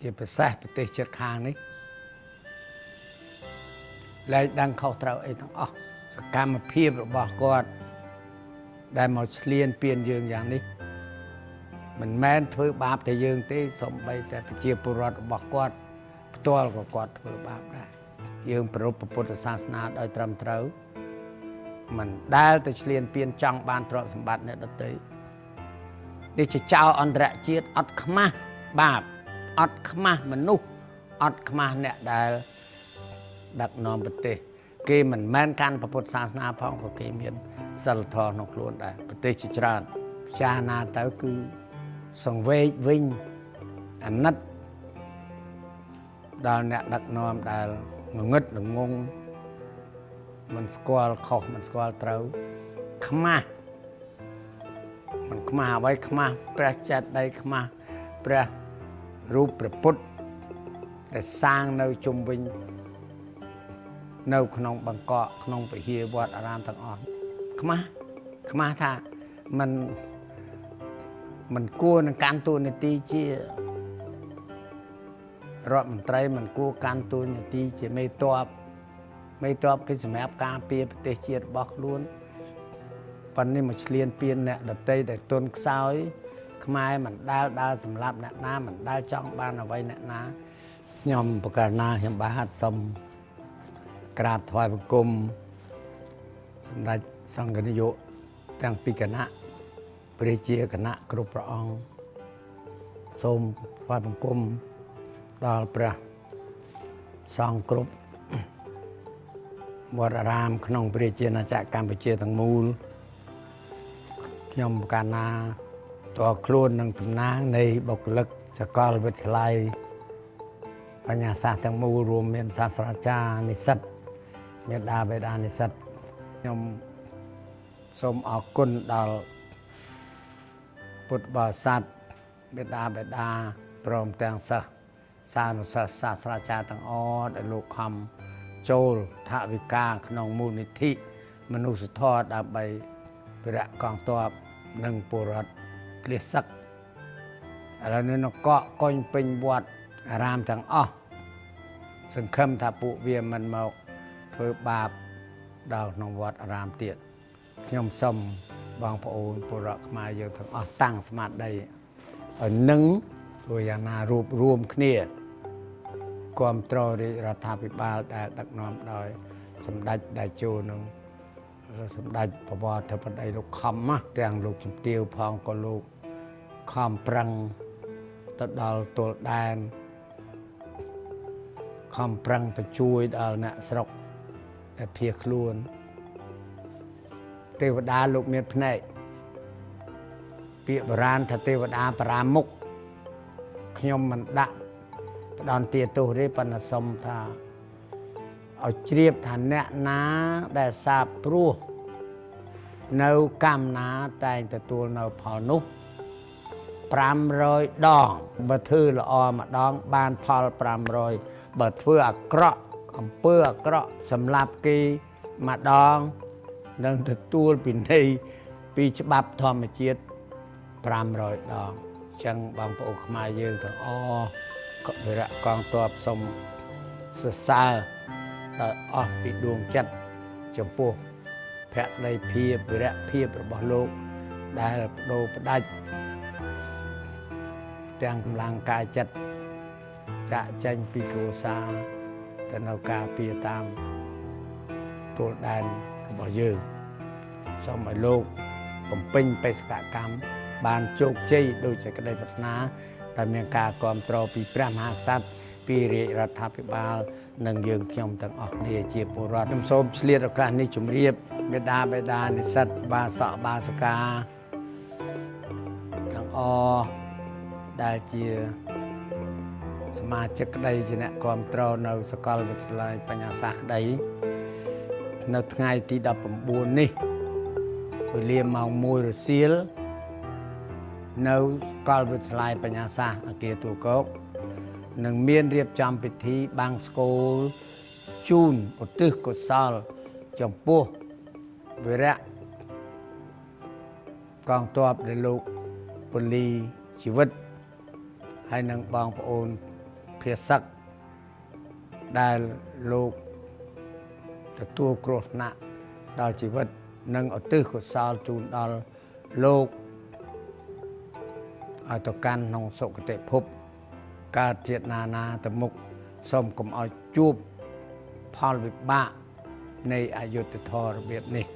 ជាប្រសេះប្រទេសជិតខាងនេះលែងដឹងខុសត្រូវអីទាំងអស់សកម្មភាពរបស់គាត់ដែលមកឆ្លៀនពៀនយើងយ៉ាងនេះមិនមែនធ្វើបាបតែយើងទេសូម្បីតែប្រជាពលរដ្ឋរបស់គាត់ផ្ទាល់ក៏គាត់ធ្វើបាបដែរយើងប្រពពុទ្ធសាសនាដោយត្រឹមត្រូវមិនដែលទៅឆ្លៀនពៀនចង់បានទ្រព្យសម្បត្តិអ្នកដទៃនេះជាចៅអន្តរជាតិអត់ខ្មាស់បាបអត់ខ្មាស់មនុស្សអត់ខ្មាស់អ្នកដែលដឹកនាំប្រទេសគេមិនមែនកាន់ពុទ្ធសាសនាផងក៏គេមានសិលធម៌ក្នុងខ្លួនដែរប្រទេសជាច្រើនពិចារណាទៅគឺសង្វេគវិញអាណិតដល់អ្នកដឹកនាំដែលងឹតល្ងងមិនស្គាល់ខុសមិនស្គាល់ត្រូវខ្មាស់មិនខ្មាស់អ្វីខ្មាស់ព្រះចេតិយខ្មាស់ព្រះរូបព្រះពុទ្ធដែលសាងនៅជុំវិញនៅក្នុងបង្កក់ក្នុងពហិវត្តអារាមទាំងអស់ខ្មាស់ថាមិនគួរនឹងកាន់តួនាទីជារដ្ឋមន្ត្រីមិនគួរកាន់តួនាទីជាមេទ័ពគឺសម្រាប់ការពារប្រទេសជាតិរបស់ខ្លួនប៉ុន្តែមកឆ្លៀនពៀនអ្នកដតីដែលទុនខ្សោយខ្មែរមិនដែលដើរសម្លាប់អ្នកណាមិនដែលចង់បានអ្វីអ្នកណាខ្ញុំបកណាខ្ញុំបាទសូមក្រាបថ្វាយបង្គំសម្ដេចសង្ឃនាយកទាំងពីរគណៈព្រះជាគណៈគ្រប់ព្រះអង្គសូមថ្វាយបង្គំដល់ព្រះសង្ឃគ្រប់វត្តអារាមក្នុងព្រះជាណាចក្រកម្ពុជាទាំងមូលខ្ញុំកាលណាតើខ្លួននឹងតំណាងនៃបុគ្គលិកសាកលវិទ្យាល័យបញ្ញាសាស្ត្រទាំងមូលរួមមានសាស្ត្រាចារ្យនិស្សិតមេដាបេដានិស្សិតខ្ញុំសូមអរគុណដល់ពុទ្ធបរិស័ទមេដាបេដាព្រមទាំងសិស្សសានុសិស្សសាស្ត្រាចារ្យទាំងអស់ដែលលោកខំចូលថវិកាក្នុងមូលនិធិមនុស្សធម៌ដើម្បីវិរៈកងទ័ពនិងពលរដ្ឋគ្លៀសសឹកឥឡូវនេះនគរកុញពេញវត្តអារាមទាំងអស់សង្ឃឹមថាពួកវាមិនមកធ្វើបាបដល់ក្នុងវត្តអារាមទៀតខ្ញុំសូមបងប្អូនពលរដ្ឋខ្មែរយើងទាំងអស់តាំងស្មារតីឲ្យនឹងធ្វើយ៉ាងណារួបរวมគ្នាគ្រប់គ្រងរាជរដ្ឋាភិបាលដែលដឹកនាំដោយសម្ដេចតេជោនឹងសម្ដេចបវរធិបតីលោកខំទាំងលោកជំទាវផងក៏លោកខំប្រឹងទៅដល់ទល់ដែនខំប្រឹងទៅជួយដល់អ្នកស្រុកដែលភៀសខ្លួនទេវតាលោកមានភ្នែកពាក្យបុរាណថាទេវតាបរាមុខខ្ញុំមិនដាក់ផ្ដន់ទាទោសទេប៉ុន្តែសុំថាឲ្យជ្រាបថាអ្នកណាដែលសាបព្រោះនៅកម្មណាតែងទទួលនៅផលនោះ500ដងបើធ្វើល្អម្ដងបានផល500បើធ្វើអាក្រក់អំពើអាក្រក់សម្លាប់គេម្ដងនឹងទទួលពិន័យពីច្បាប់ធម្មជាតិ500ដងអញ្ចឹងបងប្អូនខ្មែរយើងទាំងអស់វិរៈកងទ័ពសូមសរសើរដល់អស់ពីដួងចិត្តចំពោះភក្ដីភាពវិរៈភាពរបស់លោកដែលបដូរផ្ដាច់ទាំងកម្លាំងកាយចិត្តចាក់ចេញពីគ្រួសារទៅនៅការពារតាមទល់ដែនរបស់យើងសូមឲ្យលោកបំពេញបេសកកម្មបានជោគជ័យដោយសេចក្តីប្រាថ្នាដែលមានការគ្រប់គ្រងពីព្រះមហាក្សត្រពីរាជរដ្ឋាភិបាលនិងយើងខ្ញុំទាំងអស់គ្នាជាពលរដ្ឋខ្ញុំសូមឆ្លៀតឱកាសនេះជម្រាបមេដាបេដានិស្សិតបាសកបាសិកាទាំងអស់ដែលជាសមាជិកក្តីជាអ្នកគ្រប់គ្រងនៅសាកលវិទ្យាល័យបញ្ញាសាស្ត្រក្តីនៅថ្ងៃទី19នេះវេលាម៉ោង1រសៀលនៅសាកលវិទ្យាល័យបញ្ញាសាស្ត្រអគារទូគោកនឹងមានរៀបចំពិធីបាំងស្កូលជូនឧទ្ទិសកុសលចំពោះវីរៈកងទ័ពដែលលោកពលីជីវិតហើយនឹងបងប្អូន ភាសឹកដែលលោកទទួលគ្រោះថ្នាក់ដល់ជីវិតនិងឧទ្ទិសកុសលជូនដល់លោកឲ្យទៅកាន់ក្នុងសុគតិភពកើតជាតិណាទៅមុខសូមកុំឲ្យជួបផលវិបាកនៃអយុត្តិធម៌របៀបនេះ